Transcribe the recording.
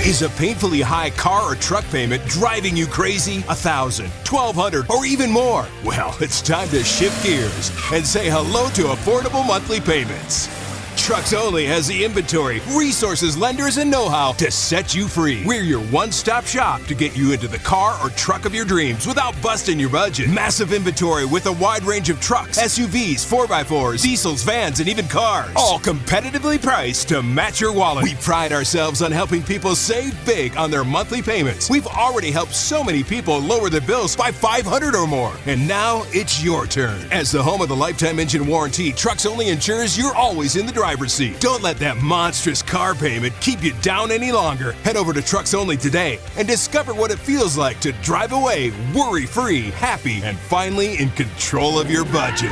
Is a painfully high car or truck payment driving you crazy? $1,000, $1,200, or even more? Well, it's time to shift gears and say hello to affordable monthly payments. Trucks Only has the inventory, resources, lenders, and know-how to set you free. We're your one-stop shop to get you into the car or truck of your dreams without busting your budget. Massive inventory with a wide range of trucks, SUVs, 4x4s, diesels, vans, and even cars. All competitively priced to match your wallet. We pride ourselves on helping people save big on their monthly payments. We've already helped so many people lower their bills by $500 or more. And now it's your turn. As the home of the lifetime engine warranty, Trucks Only ensures you're always in the driver's seat. Don't let that monstrous car payment keep you down any longer. Head over to Trucks Only today and discover what it feels like to drive away worry-free, happy, and finally in control of your budget.